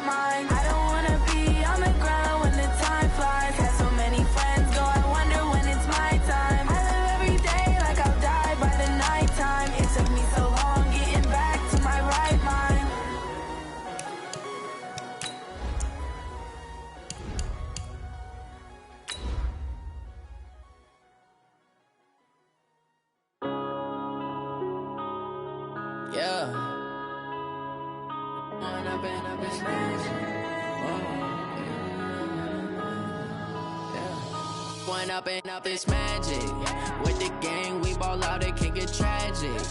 mind. I don't wanna be on the ground when the time flies. Had so many friends go, I wonder when it's my time. I live every day like I'll die by the nighttime. It took me so long getting back to my right mind. Yeah. Point up and up is magic. With the gang, we ball out, it can get tragic.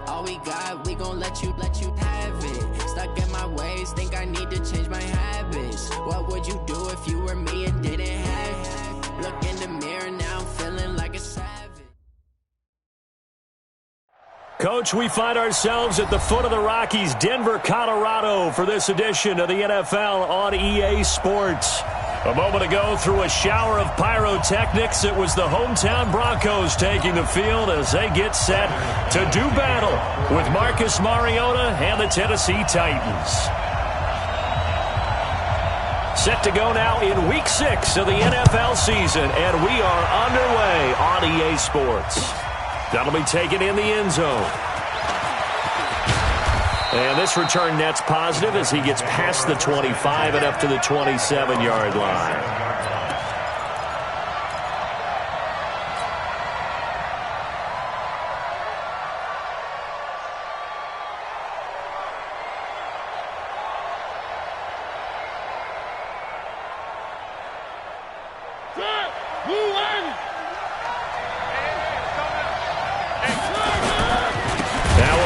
All we got, we gon' let you have it. Stuck in my ways, think I need to change my habits. What would you do if you were me and didn't have it? Look in the mirror, now I'm feeling like a savage. Coach, we find ourselves at the foot of the Rockies, Denver, Colorado, for this edition of the NFL on EA Sports. A moment ago, through a shower of pyrotechnics, it was the hometown Broncos taking the field as they get set to do battle with Marcus Mariota and the Tennessee Titans. Set to go now in Week 6 of the NFL season, and we are underway on EA Sports. That'll be taken in the end zone. And this return net's positive as he gets past the 25 and up to the 27-yard line.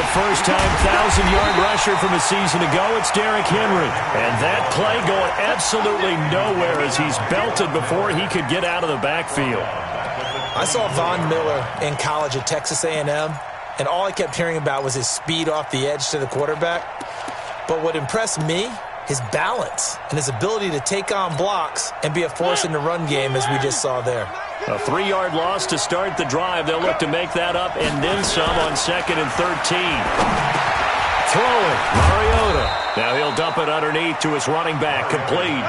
First-time 1,000-yard rusher from a season ago, it's Derrick Henry. And that play going absolutely nowhere as he's belted before he could get out of the backfield. I saw Von Miller in college at Texas A&M, and all I kept hearing about was his speed off the edge to the quarterback. But what impressed me, his balance and his ability to take on blocks and be a force in the run game, as we just saw there. A 3-yard loss to start the drive. They'll look to make that up and then some on 2nd and 13. Throwing, Mariota. Now he'll dump it underneath to his running back, complete.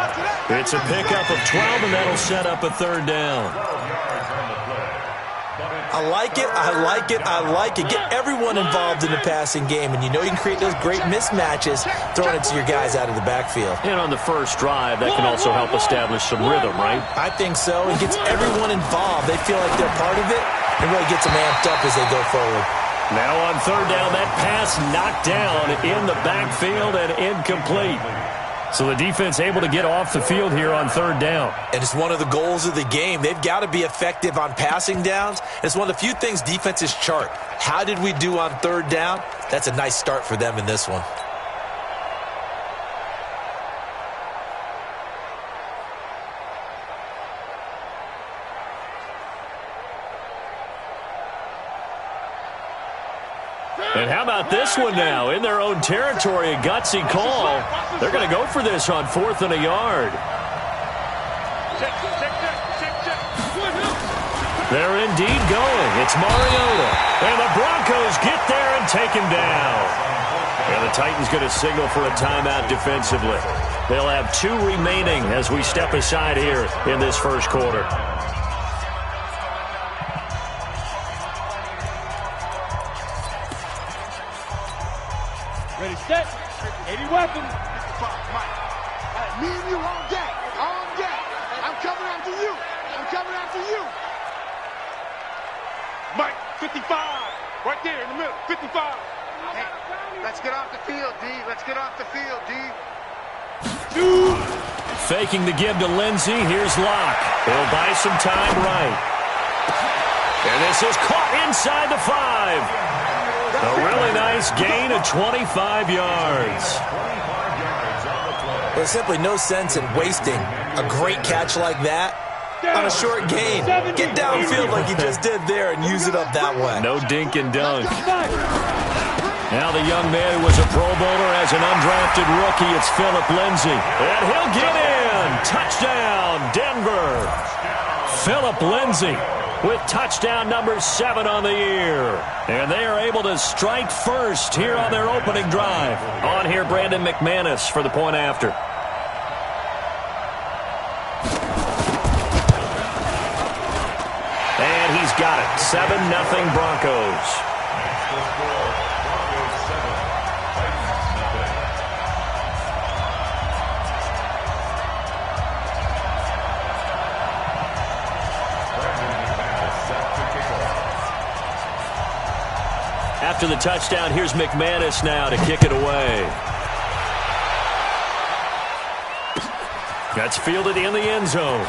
It's a pickup of 12, and that'll set up a 3rd down. I like it, I like it, I like it. Get everyone involved in the passing game, and you know you can create those great mismatches throwing it to your guys out of the backfield. And on the first drive, that can also help establish some rhythm, right? I think so. It gets everyone involved. They feel like they're part of it, and really gets them amped up as they go forward. Now on 3rd down, that pass knocked down in the backfield and incomplete. So the defense able to get off the field here on 3rd down. And it's one of the goals of the game. They've got to be effective on passing downs. It's one of the few things defenses chart. How did we do on 3rd down? That's a nice start for them in this one. And how about this one now? In their own territory, a gutsy call. They're going to go for this on 4th and a yard. They're indeed going. It's Mariota. And the Broncos get there and take him down. And the Titans going to signal for a timeout defensively. They'll have 2 remaining as we step aside here in this first quarter. Ready, set. 80 weapons. Me and you on deck. On deck. I'm coming after you. I'm coming after you. Mike, 55. Right there in the middle. 55. Hey, let's get off the field, D. Let's get off the field, D. Faking the give to Lindsey. Here's Locke. He'll buy some time right. And this is caught inside the 5. A really nice gain of 25 yards. There's simply no sense in wasting a great catch like that on a short gain. Get downfield like he just did there and use it up that way. No dink and dunk. Now the young man who was a Pro Bowler as an undrafted rookie, it's Phillip Lindsay. And he'll get in. Touchdown, Denver. Phillip Lindsay with touchdown number 7 on the year. And they are able to strike first here on their opening drive. On here, Brandon McManus for the point after. got it. 7-0 Broncos. After the touchdown, here's McManus now to kick it away. That's fielded in the end zone.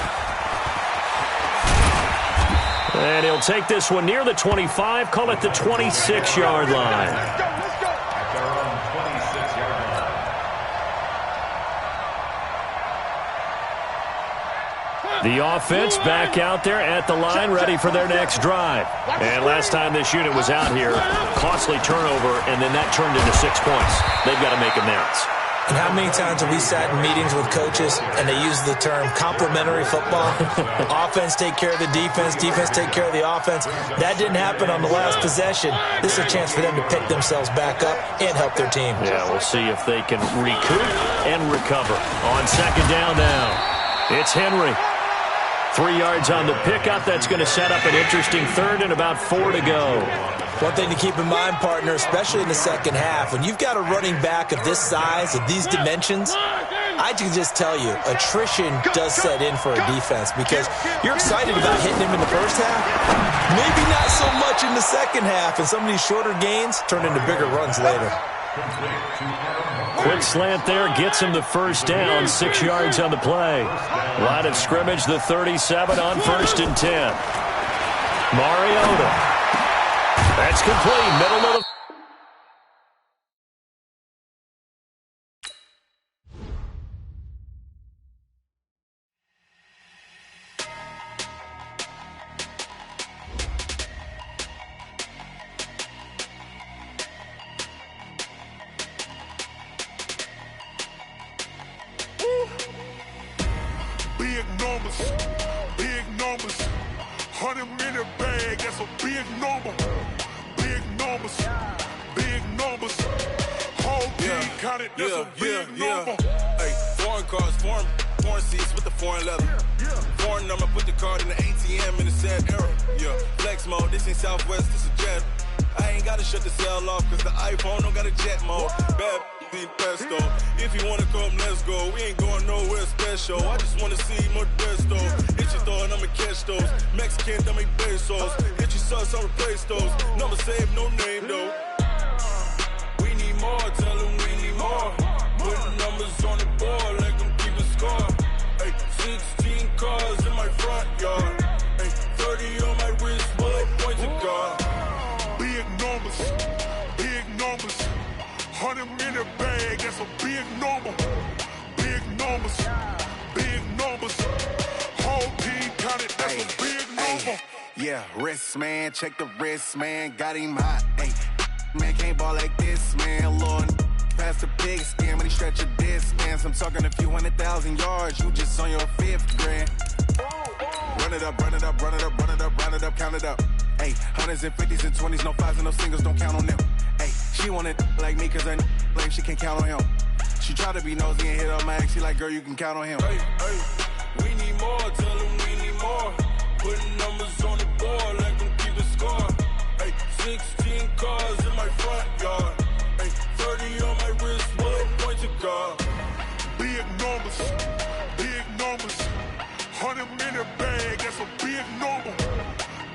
And he'll take this one near the 25, call it the 26-yard line. The offense back out there at the line, ready for their next drive. And last time this unit was out here, costly turnover, and then that turned into 6 points. They've got to make amends. And how many times have we sat in meetings with coaches and they use the term complementary football? Offense take care of the defense, defense take care of the offense. That didn't happen on the last possession. This is a chance for them to pick themselves back up and help their team. Yeah, we'll see if they can recoup and recover. On second down now, it's Henry. 3 yards on the pickup. That's going to set up an interesting third and about 4 to go. One thing to keep in mind, partner, especially in the second half, when you've got a running back of this size, of these dimensions, I can just tell you, attrition does set in for a defense because you're excited about hitting him in the first half. Maybe not so much in the second half, and some of these shorter gains turn into bigger runs later. Quick slant there, gets him the first down, 6 yards on the play. Line of scrimmage, the 37 on 1st and 10. Mariota. That's complete, middle of the... Big numbers, 100-minute bag, that's a big number. Big numbers, whole team counted, that's a big number. Hey, foreign cars, foreign seats with the foreign leather. Foreign number, put the card in the ATM in the sad era. Yeah, flex mode, this ain't Southwest, this is jet. I ain't gotta shut the cell off, cause the iPhone don't got a jet mode. Bad pesto. If you wanna come, let's go. We ain't going nowhere special. I just wanna see more Modesto. Hit your throw and I'ma catch those. Mexican, dummy pesos. Hit your sauce, I'll replace those. Number save, no name though. We need more, tell them we need more. Put numbers on the board, let them keep a score. Hey, 16 cars in my front yard. Hey, 30 on my wrist, bullet point to God. Big numbers, 100-minute bag, that's a big number. Big numbers, whole team counted, that's a big number. Yeah, wrist man, check the wrist man, got him hot. Hey, man can't ball like this, man. Lord, past the big skin when he stretch a distance. I'm talking a few 100,000 yards, you just on your 5th grand. Run it up, count it up. Hey, hundreds and 50s and 20s, no 5s and no singles, don't count on them. Hey, she want it like me cause her like she can't count on him. She try to be nosy and hit up my ex, she like, girl, you can count on him. Hey, we need more, tell them we need more. Putting numbers on the board, let them keep a score. Hey, 16 cars in my front yard. Hey, 30 on my wrist, bullet point to God. Big numbers, 100-minute bag, that's a big number.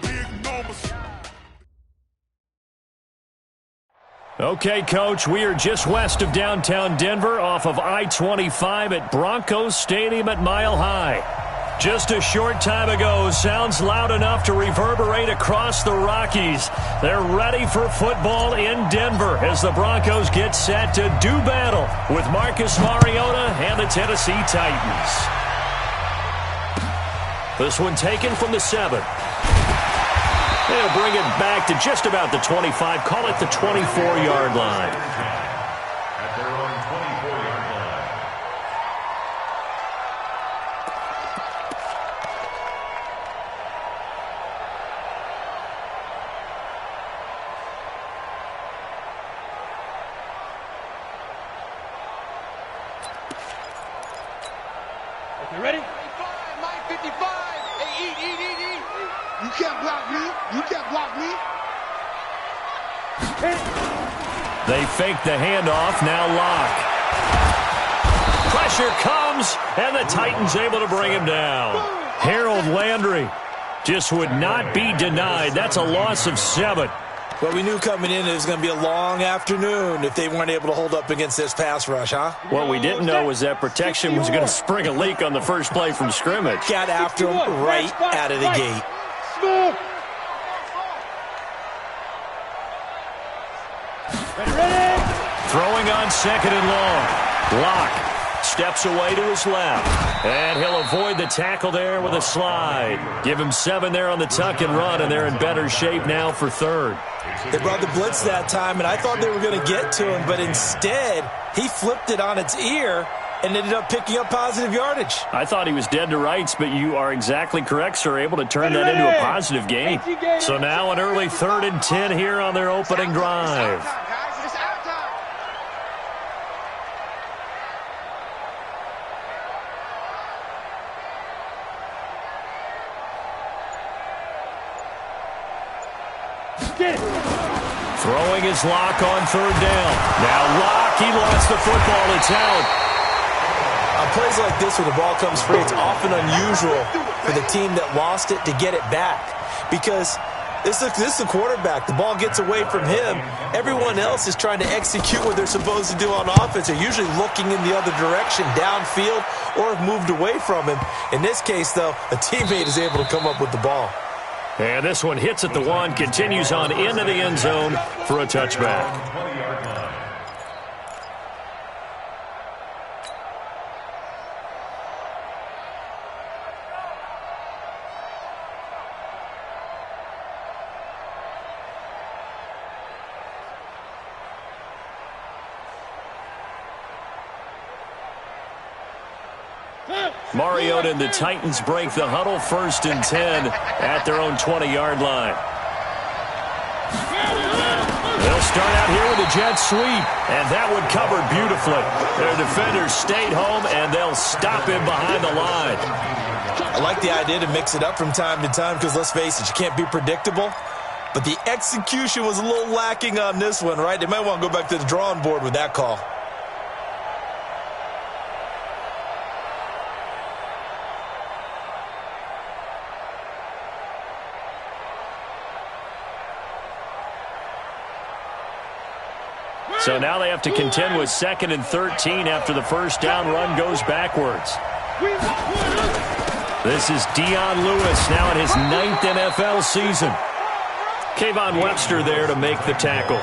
Big numbers. Okay, Coach, we are just west of downtown Denver off of I-25 at Broncos Stadium at Mile High. Just a short time ago, sounds loud enough to reverberate across the Rockies. They're ready for football in Denver as the Broncos get set to do battle with Marcus Mariota and the Tennessee Titans. This one taken from the 7. They'll bring it back to just about the 25, call it the 24-yard line. At their own 24-yard line. Okay, ready? 55, Mike 55. Hey, eat. You can't block me. You can't block me. They fake the handoff. Now Locke. Pressure comes, and the Titans able to bring him down. Harold Landry just would not be denied. That's a loss of 7. Well, we knew coming in it was going to be a long afternoon if they weren't able to hold up against this pass rush, huh? What we didn't know was that protection was going to spring a leak on the first play from scrimmage. Got after him right out of the gate. Throwing on 2nd and long. Locke steps away to his left. And he'll avoid the tackle there with a slide. Give him 7 there on the tuck and run, and they're in better shape now for 3rd. They brought the blitz that time, and I thought they were going to get to him, but instead he flipped it on its ear and ended up picking up positive yardage. I thought he was dead to rights, but you are exactly correct, sir, able to turn that into a positive gain. So now an early 3rd and 10 here on their opening drive. Throwing his Locke on 3rd down. Now Locke, he lost the football. It's out. On plays like this where the ball comes free, it's often unusual for the team that lost it to get it back. Because this is the quarterback. The ball gets away from him. Everyone else is trying to execute what they're supposed to do on offense. They're usually looking in the other direction, downfield, or have moved away from him. In this case, though, a teammate is able to come up with the ball. And this one hits at the 1, continues on into the end zone for a touchback. Mariota and the Titans break the huddle, 1st and 10 at their own 20-yard line. They'll start out here with a jet sweep, and that one covered beautifully. Their defenders stayed home, and they'll stop him behind the line. I like the idea to mix it up from time to time because, let's face it, you can't be predictable. But the execution was a little lacking on this one, right? They might want to go back to the drawing board with that call. So now they have to contend with 2nd and 13 after the first down run goes backwards. This is Dion Lewis now in his 9th NFL season. Kayvon Webster there to make the tackle.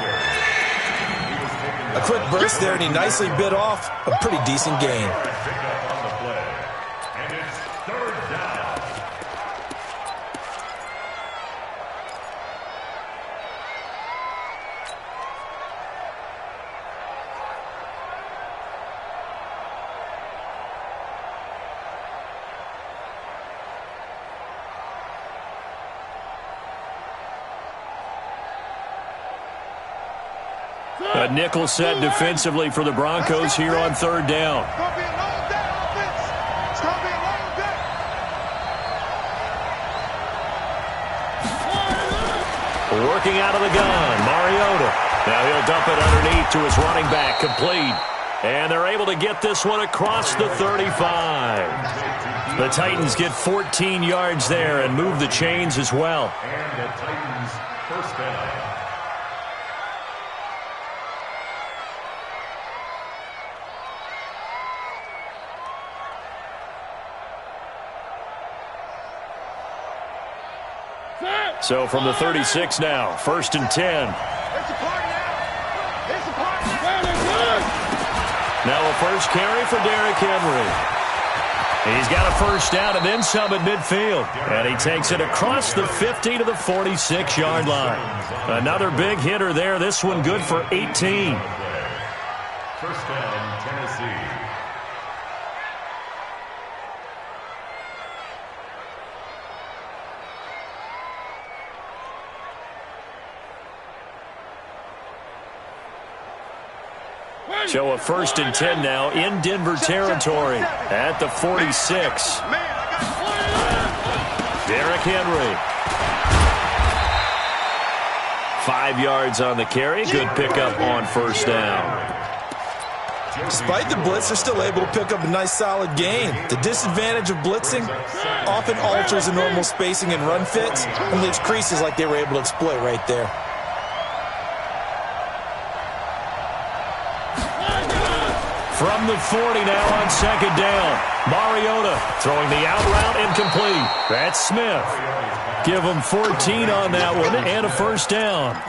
A quick burst there, and he nicely bit off a pretty decent gain. A nickel set defensively for the Broncos here on 3rd down. Working out of the gun, Mariota. Now he'll dump it underneath to his running back, complete. And they're able to get this one across the 35. The Titans get 14 yards there and move the chains as well. And the Titans' first down. So from the 36 now, 1st and 10. Now a first carry for Derrick Henry. He's got a first down and then some at midfield. And he takes it across the 50 to the 46-yard line. Another big hitter there. This one good for 18. First down, Tennessee. So a 1st and 10 now in Denver territory at the 46. Derrick Henry. 5 yards on the carry. Good pickup on first down. Despite the blitz, they're still able to pick up a nice, solid gain. The disadvantage of blitzing often alters the normal spacing and run fits and leaves creases like they were able to exploit right there. From the 40 now on second down. Mariota throwing the out route incomplete. That's Smith. Give him 14 on that one and a first down.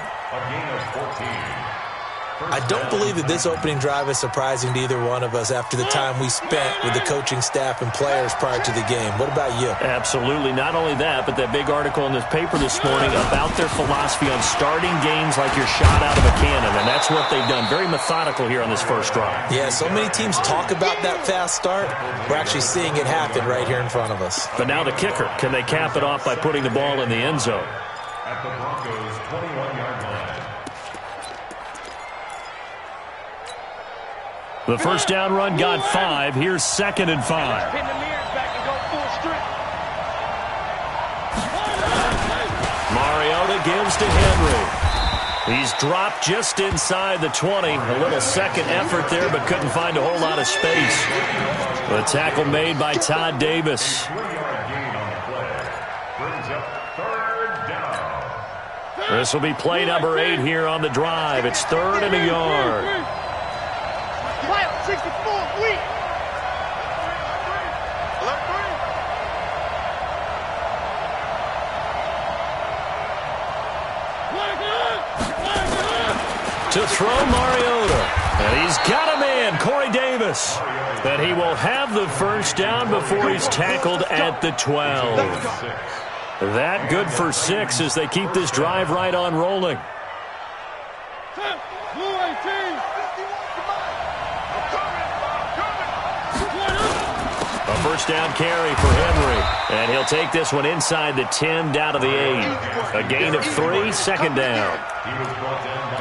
I don't believe that this opening drive is surprising to either one of us after the time we spent with the coaching staff and players prior to the game. What about you? Absolutely. Not only that, but that big article in this paper this morning about their philosophy on starting games like you're shot out of a cannon, and that's what they've done. Very methodical here on this first drive. Yeah, so many teams talk about that fast start. We're actually seeing it happen right here in front of us. But now the kicker. Can they cap it off by putting the ball in the end zone? At the Broncos' 21-yard line. The first down run got 5. Here's 2nd and 5. Pin the mirrors back and go full strength. Mariota gives to Henry. He's dropped just inside the 20. A little second effort there, but couldn't find a whole lot of space. The tackle made by Todd Davis. 3-yard gain on the play. Brings up 3rd down. This will be play number 8 here on the drive. It's 3rd and a yard. 64, weak. To throw Mariota. And he's got him in, Corey Davis. And he will have the first down before he's tackled at the 12. That good for 6 as they keep this drive right on rolling. A first down carry for Henry. And he'll take this one inside the 10 down to the 8. A gain of 3, 2nd down.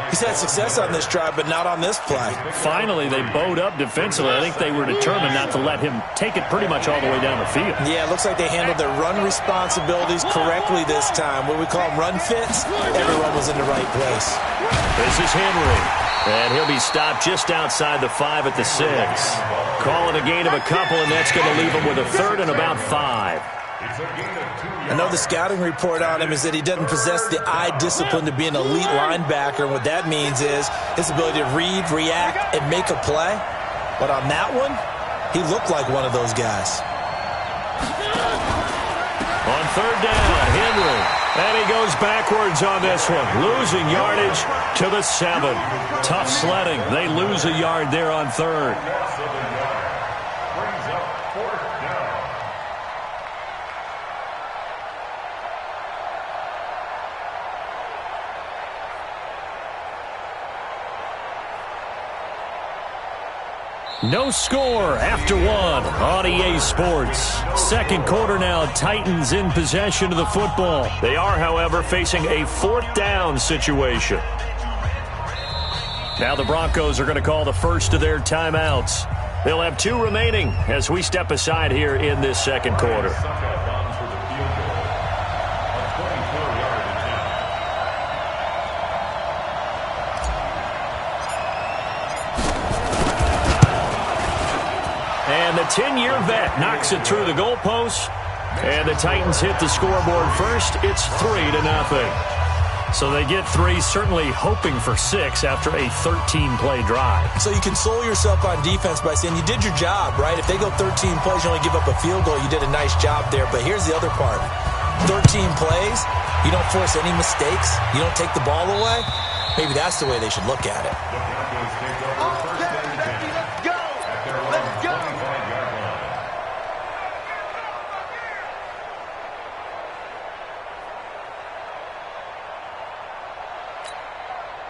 He's had success on this drive, but not on this play. Finally, they bowed up defensively. I think they were determined not to let him take it pretty much all the way down the field. Yeah, it looks like they handled their run responsibilities correctly this time. What we call them run fits, everyone was in the right place. This is Henry. And he'll be stopped just outside the 5 at the 6. Calling a gain of a couple, and that's going to leave him with a 3rd and about 5. I know the scouting report on him is that he doesn't possess the eye discipline to be an elite linebacker. And what that means is his ability to read, react, and make a play. But on that one, he looked like one of those guys. On 3rd down, Henry. And he goes backwards on this one. Losing yardage to the 7. Tough sledding. They lose a yard there on 3rd. Brings up 4th down. No score after 1 on EA Sports. Second quarter now, Titans in possession of the football. They are, however, facing a 4th down situation. Now the Broncos are going to call the first of their timeouts. They'll have 2 remaining as we step aside here in this second quarter. And the 10-year vet knocks it through the goalpost. And the Titans hit the scoreboard first. It's 3-0. So they get 3, certainly hoping for 6 after a 13-play drive. So you console yourself on defense by saying you did your job, right? If they go 13 plays, you only give up a field goal, you did a nice job there. But here's the other part. 13 plays, you don't force any mistakes, you don't take the ball away. Maybe that's the way they should look at it.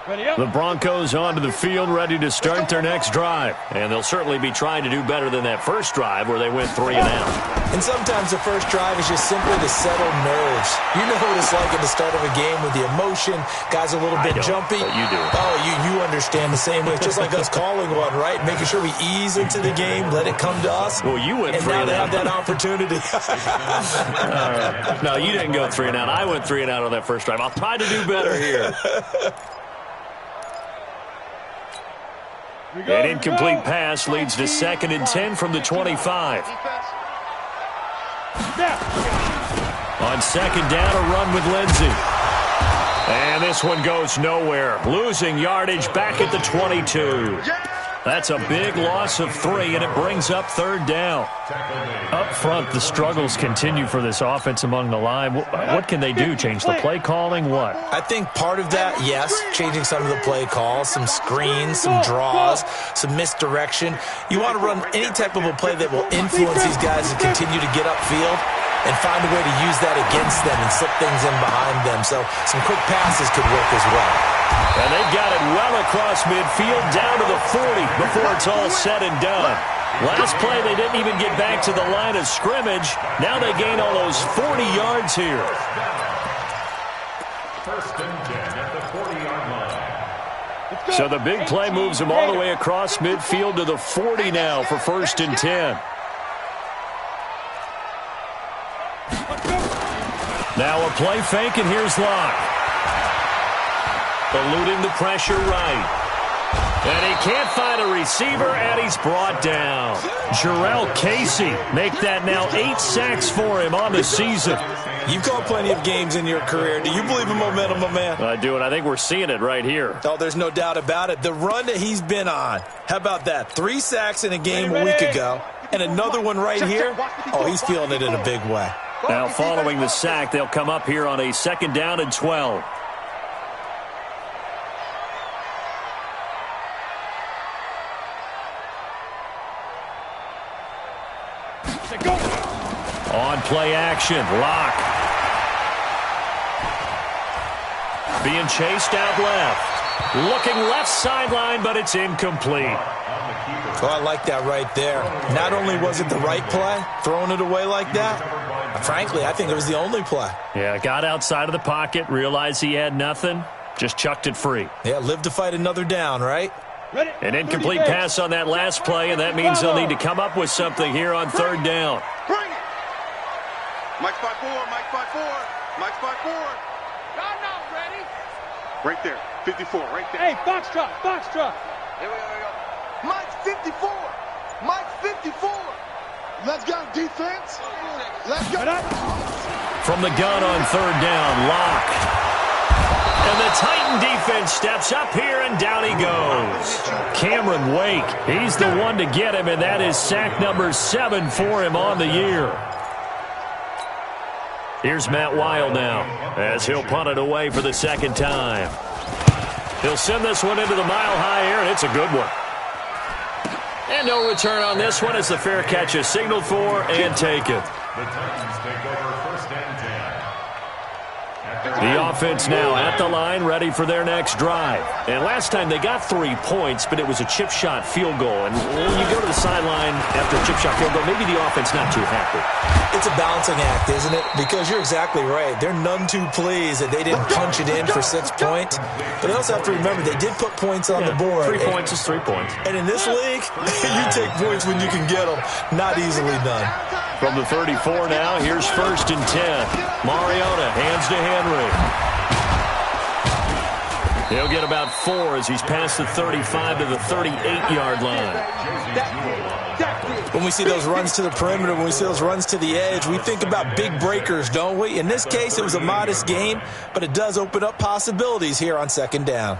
The Broncos onto the field, ready to start their next drive. And they'll certainly be trying to do better than that first drive where they went 3 and out. And sometimes the first drive is just simply to settle nerves. You know what it's like at the start of a game with the emotion. Guys are a little bit jumpy. But you do. Oh, you understand the same way. It's just like us calling one, right? Making sure we ease into the game, let it come to us. Well, you went 3 and and now out. they have that opportunity. No, you didn't go 3 and out. I went 3 and out on that first drive. I'll try to do better here. An incomplete pass leads to 2nd and 10 from the 25. On 2nd down, a run with Lindsey. And this one goes nowhere. Losing yardage back at the 22. That's a big loss of 3, and it brings up 3rd down. Up front, the struggles continue for this offense among the line. What can they do? Change the play calling? What? I think part of that, yes, changing some of the play calls, some screens, some draws, some misdirection. You want to run any type of a play that will influence these guys to continue to get upfield and find a way to use that against them and slip things in behind them. So some quick passes could work as well. And they've got it well across midfield, down to the 40 before it's all said and done. Last play, they didn't even get back to the line of scrimmage. Now they gain all those 40 yards here. 1st and 10 at the 40-yard line. So the big play moves them all the way across midfield to the 40 now for 1st and 10. Now a play fake, and here's Locke. Eluding the pressure right. And he can't find a receiver, and he's brought down. Jarrell Casey make that now 8 sacks for him on the season. You've called plenty of games in your career. Do you believe in momentum, my man? I do, and I think we're seeing it right here. Oh, there's no doubt about it. The run that he's been on. How about that? 3 sacks in a game a week ago, and another one right here. Oh, he's feeling it in a big way. Now, following the sack, they'll come up here on a 2nd down and 12. On play action, Locke. Being chased out left. Looking left sideline, but it's incomplete. Oh, I like that right there. Not only was it the right play, throwing it away like that, frankly, I think it was the only play. Yeah, got outside of the pocket, realized he had nothing, just chucked it free. Yeah, live to fight another down, right? An incomplete pass on that last play, and that means they'll need to come up with something here on 3rd down. Bring it. Mike 5-4, Mike 5-4, Mike 5-4. Y'all not ready. Right there, 54, right there. Hey, box truck. Here we go. Mike 54, Mike 54. Let's go, defense. Let's go. From the gun on 3rd down, Locke. And the Titan defense steps up here, and down he goes. Cameron Wake, he's the one to get him, and that is sack number 7 for him on the year. Here's Matt Wild now, as he'll punt it away for the 2nd time. He'll send this one into the mile-high air, and it's a good one. And no return on this one as the fair catch is signaled for and taken. The Titans take over 1st and 10. The offense now at the line, ready for their next drive. And last time they got 3 points, but it was a chip shot field goal. And when you go to the sideline after a chip shot field goal, maybe the offense not too happy. It's a balancing act, isn't it? Because you're exactly right. They're none too pleased that they didn't punch it in for 6 points. But they also have to remember they did put points on the board. 3 points is 3 points. And in this league, you take points when you can get them. Not easily done. From the 34 now, here's 1st and 10. Mariota hands to Henry. He'll get about 4 as he's past the 35 to the 38-yard line. When we see those runs to the perimeter, when we see those runs to the edge, we think about big breakers, don't we? In this case, it was a modest game, but it does open up possibilities here on 2nd down.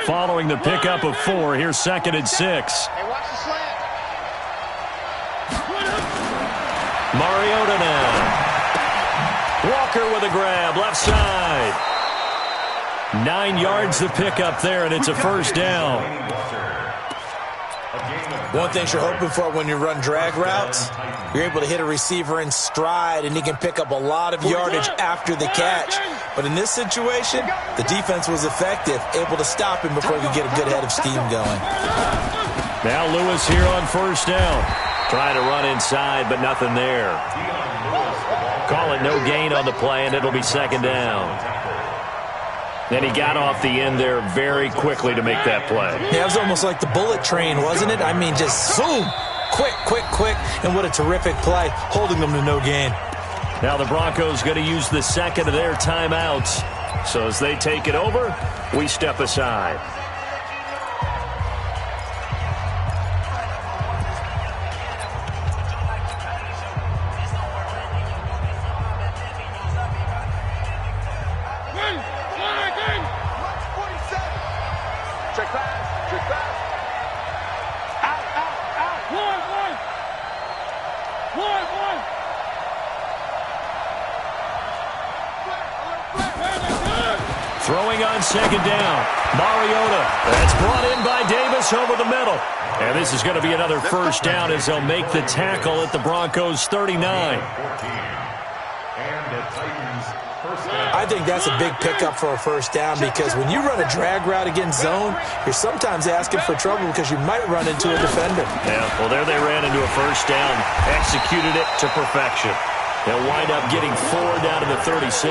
Following the pickup of 4, here's 2nd and 6. Hey, watch the slant. Mariota now. Walker with a grab, left side. 9 yards the pickup there, and it's a 1st down. One thing you're hoping for when you run drag routes, you're able to hit a receiver in stride, and he can pick up a lot of yardage after the catch. But in this situation, the defense was effective, able to stop him before he could get a good head of steam going. Now Lewis here on first down. Trying to run inside, but nothing there. Call it no gain on the play, and it'll be second down. Then he got off the end there very quickly to make that play. Yeah, it was almost like the bullet train, wasn't it? I mean, just zoom. Quick, quick, quick. And what a terrific play, holding them to no gain. Now the Broncos going to use the second of their timeouts. So as they take it over, we step aside. Check pass, check pass. Out, out, out. One. Throwing on second down. Mariota. That's brought in by Davis over the middle. And this is going to be another first down as they'll make the tackle at the Broncos 39. I think that's a big pickup for a first down because when you run a drag route against zone, you're sometimes asking for trouble because you might run into a defender. Yeah, well, there they ran into a first down, executed it to perfection. They'll wind up getting 4 down to the 36.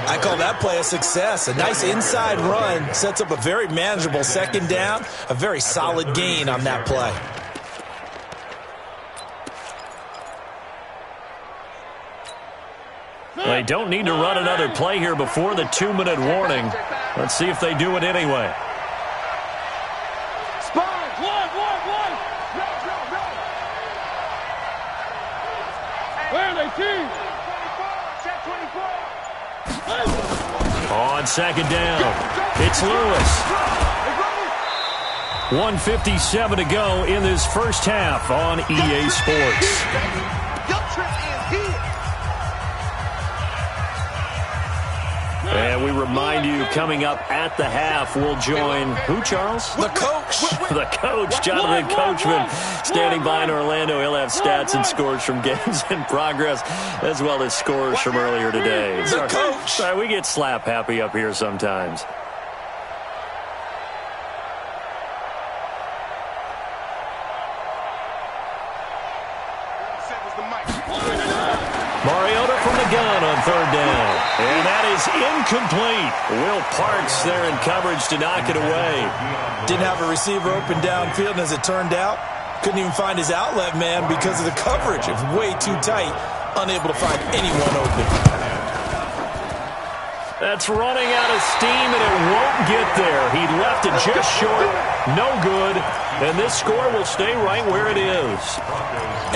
I call that play a success. A nice inside run sets up a very manageable second down, a very solid gain on that play. They don't need to run another play here before the 2-minute warning. Let's see if they do it anyway. One. Where are they, team? 24. On second down, it's Lewis. 1:57 to go in this first half on EA Sports. And we remind you, coming up at the half, we'll join who, Charles? The coach. The coach, Jonathan Coachman, standing by in Orlando. He'll have stats and scores from games in progress, as well as scores from earlier today. The coach. Sorry, we get slap happy up here sometimes. Mariota from the gun on third down. And that is incomplete. Will Parks there in coverage to knock it away. Didn't have a receiver open downfield, and as it turned out, couldn't even find his outlet man because of the coverage. It was way too tight, unable to find anyone open. That's running out of steam, and it won't get there. He left it just short. No good. And this score will stay right where it is.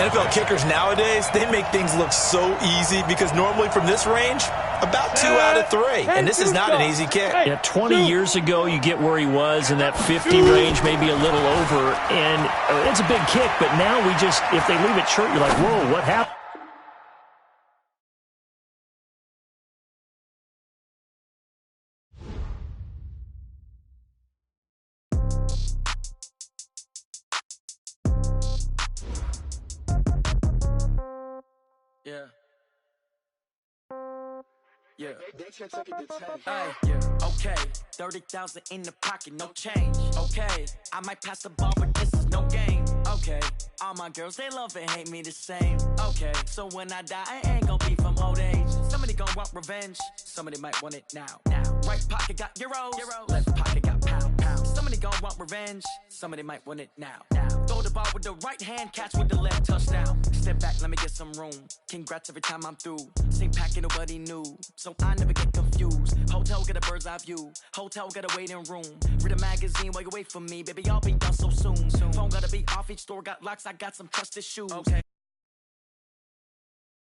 NFL kickers nowadays, they make things look so easy because normally from this range, about 2 out of 3. And this is not an easy kick. Yeah, 20 years ago, you get where he was in that 50 range, maybe a little over. And it's a big kick, but now we just, if they leave it short, you're like, whoa, what happened? Yeah. Okay. 30,000 in the pocket, no change. Okay. I might pass the ball, but this is no game. Okay. All my girls, they love and hate me the same. Okay. So when I die, I ain't gonna be from old age. Somebody gon' want revenge. Somebody might want it now. Right pocket got euros. Left pocket got pound. Somebody gon' want revenge. Somebody might want it now. Throw the ball with the right hand, catch with the left, touchdown. Step back, let me get some room. Congrats every time I'm through. Same packet, nobody knew. So I never get confused. Hotel get a bird's eye view. Hotel got a waiting room. Read a magazine while you wait for me. Baby, I'll be done so soon. Phone gotta be off, each store got locks. I got some trusted shoes. Okay.